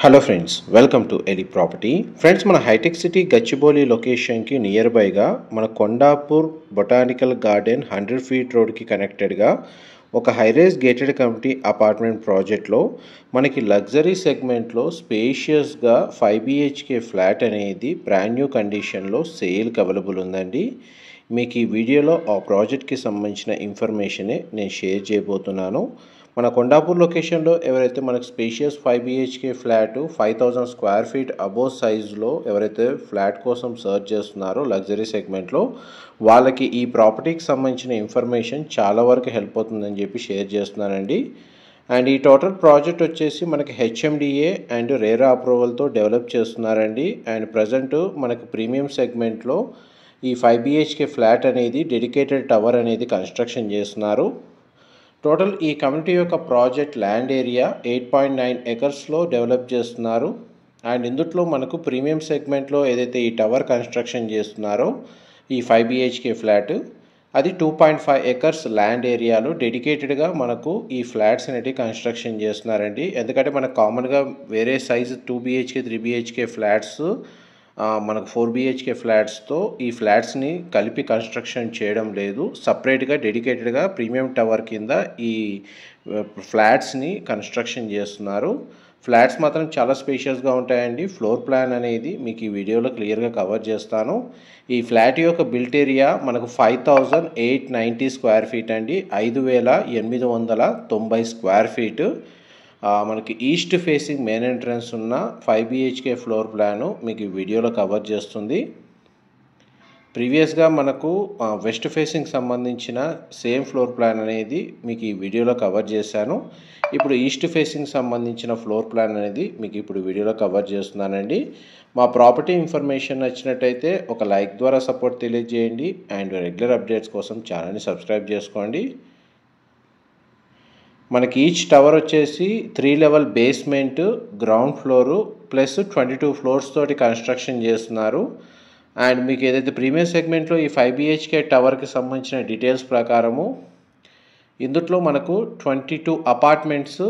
Hello friends, welcome to Eli property. Friends, మన hi-tech city Gachibowli లొకేషన్కి near బైగా మన Kondapur botanical garden 100 feet రోడ్కి కనెక్టెడ్గా ఒక హైరేజ్ గేటెడ్ కమ్యూనిటీ అపార్ట్మెంట్ ప్రాజెక్ట్లో మనకి లగ్జరీ సెగ్మెంట్లో స్పేషియస్గా 5 BHK ఫ్లాట్ అనేది బ్రాండ్ న్యూ కండిషన్లో సేల్కి అవైలబుల్ ఉందండి. మీకు ఈ వీడియోలో ఆ ప్రాజెక్ట్కి సంబంధించిన ఇన్ఫర్మేషనే నేను షేర్ చేయబోతున్నాను. మన కొండాపూర్ లొకేషన్లో ఎవరైతే మనకు spacious 5 BHK flat 5000 square feet above సైజులో ఎవరైతే ఫ్లాట్ కోసం సర్చ్ చేస్తున్నారో లగ్జరీ సెగ్మెంట్లో వాళ్ళకి ఈ ప్రాపర్టీకి సంబంధించిన ఇన్ఫర్మేషన్ చాలా వరకు హెల్ప్ అవుతుందని చెప్పి షేర్ చేస్తున్నానండి. అండ్ ఈ టోటల్ ప్రాజెక్ట్ వచ్చేసి మనకి HMDA అండ్ రేరా అప్రూవల్తో డెవలప్ చేస్తున్నారండి. అండ్ ప్రజెంట్ మనకి ప్రీమియం సెగ్మెంట్లో ఈ 5 BHK ఫ్లాట్ అనేది డెడికేటెడ్ టవర్ అనేది కన్స్ట్రక్షన్ చేస్తున్నారు. టోటల్ ఈ కమ్యూనిటీ యొక్క ప్రాజెక్ట్ ల్యాండ్ ఏరియా 8.9 ఎకర్స్లో డెవలప్ చేస్తున్నారు. అండ్ ఇందులో మనకు ప్రీమియం సెగ్మెంట్లో ఏదైతే ఈ టవర్ కన్స్ట్రక్షన్ చేస్తున్నారో ఈ 5 BHK ఫ్లాట్ అది 2.5 ఎకర్స్ ల్యాండ్ ఏరియాలో డెడికేటెడ్గా మనకు ఈ ఫ్లాట్స్ అనేవి కన్స్ట్రక్షన్ చేస్తున్నారండి. ఎందుకంటే మనకు కామన్గా వేరే సైజు 2 BHK 3 BHK ఫ్లాట్స్ మనకు 4 BHK ఫ్లాట్స్తో ఈ ఫ్లాట్స్ని కలిపి కన్స్ట్రక్షన్ చేయడం లేదు. సపరేట్గా డెడికేటెడ్గా ప్రీమియం టవర్ కింద ఈ ఫ్లాట్స్ని కన్స్ట్రక్షన్ చేస్తున్నారు. ఫ్లాట్స్ మాత్రం చాలా స్పేషియస్గా ఉంటాయండి. ఫ్లోర్ ప్లాన్ అనేది మీకు ఈ వీడియోలో క్లియర్గా కవర్ చేస్తాను. ఈ ఫ్లాట్ యొక్క బిల్ట్ ఏరియా మనకు 5890 స్క్వేర్ ఫీట్ అండి. 5890 స్క్వేర్ ఫీట్. మనకి ఈస్ట్ ఫేసింగ్ మెయిన్ ఎంట్రన్స్ ఉన్న 5 BHK ఫ్లోర్ ప్లాను మీకు ఈ వీడియోలో కవర్ చేస్తుంది. ప్రీవియస్గా మనకు వెస్ట్ ఫేసింగ్ సంబంధించిన సేమ్ ఫ్లోర్ ప్లాన్ అనేది మీకు ఈ వీడియోలో కవర్ చేశాను. ఇప్పుడు ఈస్ట్ ఫేసింగ్ సంబంధించిన ఫ్లోర్ ప్లాన్ అనేది మీకు ఇప్పుడు వీడియోలో కవర్ చేస్తున్నానండి. మా ప్రాపర్టీ ఇన్ఫర్మేషన్ నచ్చినట్టయితే ఒక లైక్ ద్వారా సపోర్ట్ తెలియజేయండి. అండ్ రెగ్యులర్ అప్డేట్స్ కోసం ఛానల్ని సబ్స్క్రైబ్ చేసుకోండి. మనకి ఈచ్ టవర్ వచ్చేసి 3 level basement, ground floor plus 22 floors తోటి కన్స్ట్రక్షన్ చేస్తున్నారు. అండ్ మీకు ఏదైతే ప్రీమియం సెగ్మెంట్లో ఈ 5 BHK టవర్కి సంబంధించిన డీటెయిల్స్ ప్రకారము ఇందులో మనకు 22 అపార్ట్మెంట్స్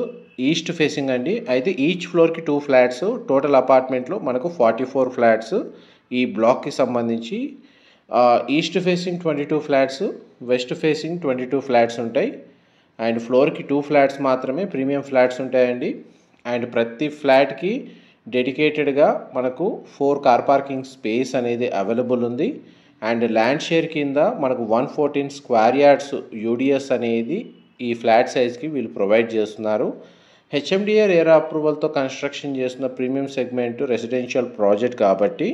ఈస్ట్ ఫేసింగ్ అండి. అయితే ఈచ్ ఫ్లోర్కి 2 ఫ్లాట్స్, టోటల్ అపార్ట్మెంట్లో మనకు 44 ఫ్లాట్స్ ఈ బ్లాక్కి సంబంధించి. East facing 22 flats, west facing 22 flats ఉంటాయి. అండ్ ఫ్లోర్కి 2 ఫ్లాట్స్ మాత్రమే ప్రీమియం ఫ్లాట్స్ ఉంటాయండి. అండ్ ప్రతి ఫ్లాట్కి డెడికేటెడ్గా మనకు 4 కార్ పార్కింగ్ స్పేస్ అనేది అవైలబుల్ ఉంది. అండ్ ల్యాండ్ షేర్ కింద మనకు 114 స్క్వేర్ యార్డ్స్ UDS అనేది ఈ ఫ్లాట్ సైజ్కి వీళ్ళు ప్రొవైడ్ చేస్తున్నారు. HMDA రేరా అప్రూవల్తో కన్స్ట్రక్షన్ చేస్తున్న ప్రీమియం సెగ్మెంట్ రెసిడెన్షియల్ ప్రాజెక్ట్ కాబట్టి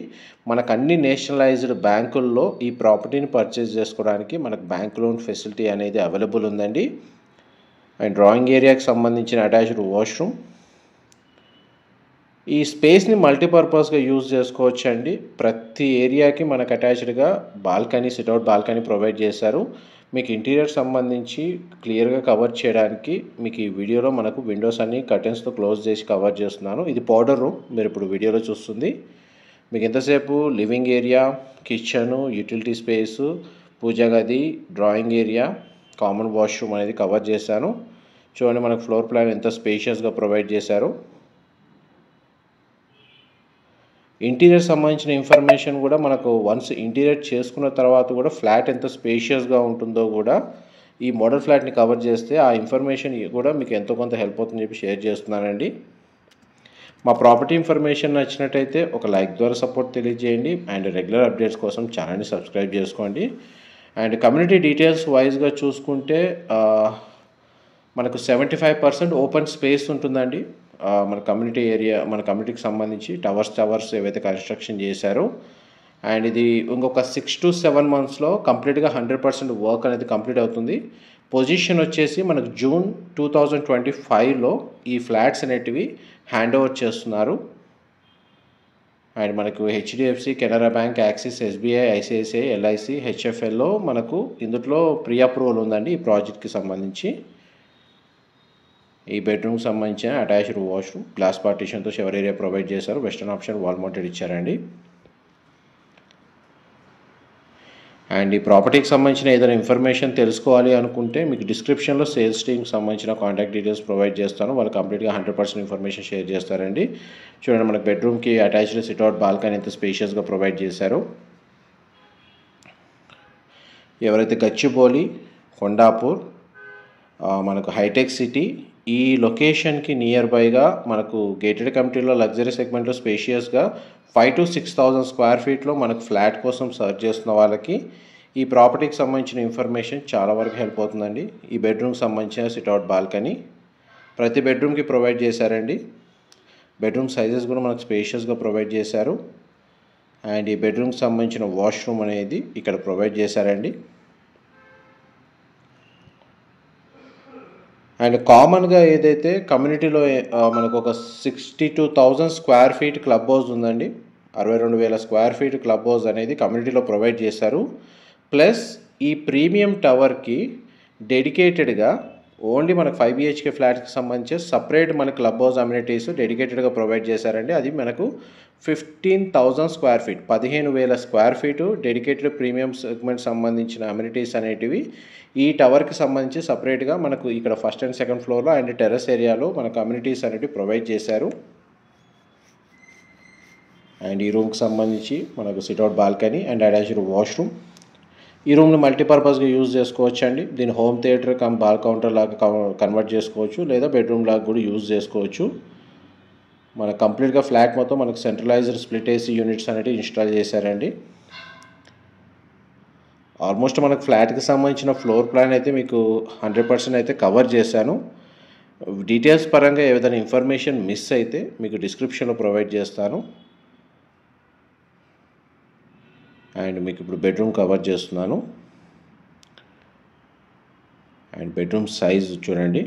మనకు అన్ని నేషనలైజ్డ్ బ్యాంకుల్లో ఈ ప్రాపర్టీని పర్చేస్ చేసుకోవడానికి మనకు బ్యాంక్ లోన్ ఫెసిలిటీ అనేది అవైలబుల్ ఉందండి. అండ్ డ్రాయింగ్ ఏరియాకి సంబంధించిన అటాచ్డ్ వాష్రూమ్. ఈ స్పేస్ని మల్టీపర్పస్గా యూజ్ చేసుకోవచ్చు అండి. ప్రతి ఏరియాకి మనకు అటాచ్డ్గా బాల్కనీ, సిట్అవుట్ బాల్కనీ ప్రొవైడ్ చేశారు. మీకు ఇంటీరియర్ సంబంధించి క్లియర్గా కవర్ చేయడానికి మీకు ఈ వీడియోలో మనకు విండోస్ అన్ని కర్టెన్స్తో క్లోజ్ చేసి కవర్ చేస్తున్నాను. ఇది పౌడర్ రూమ్, మీరు ఇప్పుడు వీడియోలో చూస్తుంది. మీకు ఎంతసేపు living area, kitchen, utility space, puja గది, డ్రాయింగ్ ఏరియా, కామన్ వాష్రూమ్ అనేది కవర్ చేశాను. చూడండి మనకు ఫ్లోర్ ప్లాన్ ఎంత స్పేషియస్గా ప్రొవైడ్ చేశారు. ఇంటీరియర్ సంబంధించిన ఇన్ఫర్మేషన్ కూడా మనకు వన్స్ ఇంటీరియర్ చేసుకున్న తర్వాత కూడా ఫ్లాట్ ఎంత స్పేషియస్గా ఉంటుందో కూడా ఈ మోడల్ ఫ్లాట్ని కవర్ చేస్తే ఆ ఇన్ఫర్మేషన్ కూడా మీకు ఎంతో కొంత హెల్ప్ అవుతుందని చెప్పి షేర్ చేస్తున్నానండి. మా ప్రాపర్టీ ఇన్ఫర్మేషన్ నచ్చినట్టయితే ఒక లైక్ ద్వారా సపోర్ట్ తెలియజేయండి. అండ్ రెగ్యులర్ అప్డేట్స్ కోసం ఛానల్ని సబ్స్క్రైబ్ చేసుకోండి. అండ్ కమ్యూనిటీ డీటెయిల్స్ వైజ్గా చూసుకుంటే మనకు 75% ఓపెన్ స్పేస్ ఉంటుందండి. మన కమ్యూనిటీ ఏరియా, మన కమ్యూనిటీకి సంబంధించి టవర్స్ ఏవైతే కన్స్ట్రక్షన్ చేశారో. అండ్ ఇది ఇంకొక 6 to 7 monthsలో కంప్లీట్గా 100% వర్క్ అనేది కంప్లీట్ అవుతుంది. పొజిషన్ వచ్చేసి మనకు జూన్ 2025లో ఈ ఫ్లాట్స్ అనేటివి హ్యాండ్ ఓవర్ చేస్తున్నారు. అండ్ మనకు HDFC, Canara bank, axis, SBI, ICICI, LIC, HFLలో మనకు ఇందులో ప్రీ అప్రూవల్ ఉందండి ఈ ప్రాజెక్ట్కి సంబంధించి. ఈ బెడ్రూమ్కి సంబంధించిన అటాచ్డ్ వాష్రూమ్, గ్లాస్ పార్టీషన్తో షవర్ ఏరియా ప్రొవైడ్ చేశారు. వెస్టర్న్ ఆప్షన్ వాల్ మౌంటెడ్ ఇచ్చారండి. అండ్ ఈ ప్రాపర్టీకి సంబంధించిన ఏదైనా ఇన్ఫర్మేషన్ తెలుసుకోవాలి అనుకుంటే మీకు డిస్క్రిప్షన్లో సేల్స్ టీమ్కి సంబంధించిన కాంటాక్ట్ డీటెయిల్స్ ప్రొవైడ్ చేస్తాను. వాళ్ళు కంప్లీట్గా 100% ఇన్ఫర్మేషన్ షేర్ చేస్తారండి. చూడండి, మనకు బెడ్రూమ్కి అటాచ్డ్ సిట్అవుట్ బాల్కనీ ఎంత స్పేషియస్గా ప్రొవైడ్ చేశారు. ఎవరైతే గచ్చిబౌలి, కొండాపూర్, మనకు హైటెక్ సిటీ ఈ లొకేషన్కి నియర్ బైగా మనకు గేటెడ్ కమ్యూనిటీలో లగ్జరీ సెగ్మెంట్లో స్పేషియస్గా 5,000 to 6,000 స్క్వేర్ ఫీట్లో మనకు ఫ్లాట్ కోసం సర్చ్ చేస్తున్న వాళ్ళకి ఈ ప్రాపర్టీకి సంబంధించిన ఇన్ఫర్మేషన్ చాలా వరకు హెల్ప్ అవుతుందండి. ఈ బెడ్రూమ్కి సంబంధించిన సిట్అవుట్ బాల్కనీ ప్రతి బెడ్రూమ్కి ప్రొవైడ్ చేశారండి. బెడ్రూమ్ సైజెస్ కూడా మనకు స్పేషియస్గా ప్రొవైడ్ చేశారు. అండ్ ఈ బెడ్రూమ్కి సంబంధించిన వాష్రూమ్ అనేది ఇక్కడ ప్రొవైడ్ చేశారండి. అండ్ కామన్గా ఏదైతే కమ్యూనిటీలో మనకు ఒక 62,000 స్క్వేర్ ఫీట్ క్లబ్ హౌస్ ఉందండి. 62,000 స్క్వేర్ ఫీట్ క్లబ్ హౌస్ అనేది కమ్యూనిటీలో ప్రొవైడ్ చేశారు. ప్లస్ ఈ ప్రీమియం టవర్కి డెడికేటెడ్గా ఓన్లీ మనకు 5 BHK ఫ్లాట్కి సంబంధించి సపరేట్ మన క్లబ్ హౌస్ అమ్యూనిటీస్ డెడికేటెడ్గా ప్రొవైడ్ చేశారండి. అది మనకు 15,000 square feet 15,000 square feet dedicated premium segment సంబంధించిన అమ్యూనిటీస్ అనేటివి ఈ టవర్కి సంబంధించి సపరేట్గా మనకు ఇక్కడ ఫస్ట్ అండ్ సెకండ్ ఫ్లోర్లో అండ్ టెర్రస్ ఏరియాలో మన కమ్యూనిటీస్ అనేవి ప్రొవైడ్ చేశారు. అండ్ ఈ రూమ్కి సంబంధించి మనకు sit-out balcony and attached washroom. ఈ రూమ్ని మల్టీపర్పస్గా యూజ్ చేసుకోవచ్చు అండి. దీని home theatre come ball counter లాగా కన్వర్ట్ చేసుకోవచ్చు, లేదా బెడ్రూమ్ లాగా కూడా యూజ్ చేసుకోవచ్చు. మనకు కంప్లీట్గా ఫ్లాట్ మొత్తం మనకు సెంట్రలైజ్డ్ స్ప్లిట్ ఏసీ యూనిట్స్ అనేవి ఇన్స్టాల్ చేశారండి. ఆల్మోస్ట్ మనకు ఫ్లాట్కి సంబంధించిన ఫ్లోర్ ప్లాన్ అయితే మీకు 100% అయితే కవర్ చేశాను. డీటెయిల్స్ పరంగా ఏదైనా ఇన్ఫర్మేషన్ మిస్ అయితే మీకు డిస్క్రిప్షన్లో ప్రొవైడ్ చేస్తాను. అండ్ మీకు ఇప్పుడు బెడ్రూమ్ కవర్ చేస్తున్నాను. అండ్ బెడ్రూమ్ సైజ్ చూడండి,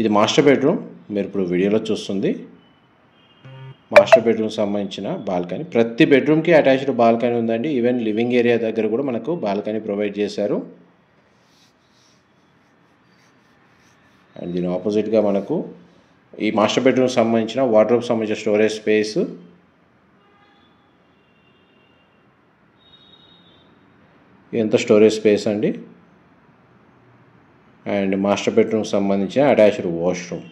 ఇది మాస్టర్ బెడ్రూమ్. మీరు ఇప్పుడు వీడియోలో చూస్తుంది మాస్టర్ బెడ్రూమ్కి సంబంధించిన బాల్కనీ. ప్రతి బెడ్రూమ్కి అటాచ్డ్ బాల్కనీ ఉందండి. ఈవెన్ లివింగ్ ఏరియా దగ్గర కూడా మనకు బాల్కనీ ప్రొవైడ్ చేశారు. అండ్ దీని ఆపోజిట్గా మనకు ఈ మాస్టర్ బెడ్రూమ్కి సంబంధించిన వార్డ్రోబ్కి సంబంధించిన స్టోరేజ్ స్పేస్, ఎంత స్టోరేజ్ స్పేస్ అండి. అండ్ మాస్టర్ బెడ్రూమ్కి సంబంధించిన attached washroom.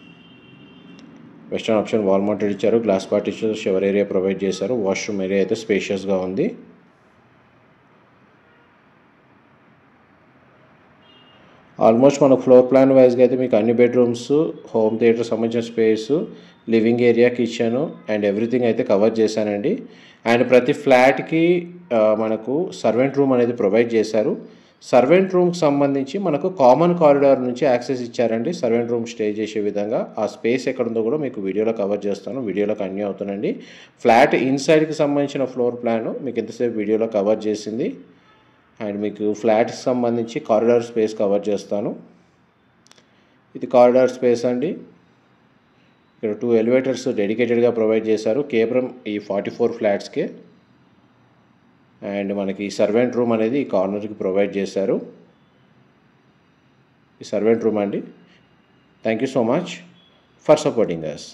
Western option wall mounted ఇచ్చారు. Glass partition shower area provide చేశారు. వాష్రూమ్ ఏరియా అయితే స్పేషియస్గా ఉంది. ఆల్మోస్ట్ మన ఫ్లోర్ ప్లాన్ వైజ్గా అయితే మీకు అన్ని బెడ్రూమ్స్, హోమ్ థియేటర్ సంబంధించిన space, living area, kitchen and everything అయితే కవర్ చేశానండి. అండ్ ప్రతి ఫ్లాట్కి మనకు సర్వెంట్ రూమ్ అనేది ప్రొవైడ్ చేశారు. సర్వెంట్ రూమ్కి సంబంధించి మనకు కామన్ కారిడార్ నుంచి యాక్సెస్ ఇచ్చారండి. సర్వెంట్ రూమ్ స్టే చేసే విధంగా ఆ స్పేస్ ఎక్కడుందో కూడా మీకు వీడియోలో కవర్ చేస్తాను. వీడియోలో కన్యూ అవుతానండి. ఫ్లాట్ ఇన్సైడ్కి సంబంధించిన ఫ్లోర్ ప్లాన్ మీకు ఎంతసేపు వీడియోలో కవర్ చేసింది. అండ్ మీకు ఫ్లాట్కి సంబంధించి కారిడార్ స్పేస్ కవర్ చేస్తాను. ఇది కారిడార్ స్పేస్ అండి. ఇక్కడ 2 ఎలివేటర్స్ డెడికేటెడ్గా ప్రొవైడ్ చేశారు కేవలం ఈ 44 ఫ్లాట్స్కే. అండ్ మనకి సర్వెంట్ రూమ్ అనేది ఈ కార్నర్కి ప్రొవైడ్ చేశారు. ఈ సర్వెంట్ రూమ్ అండి. Thank you so much for supporting us.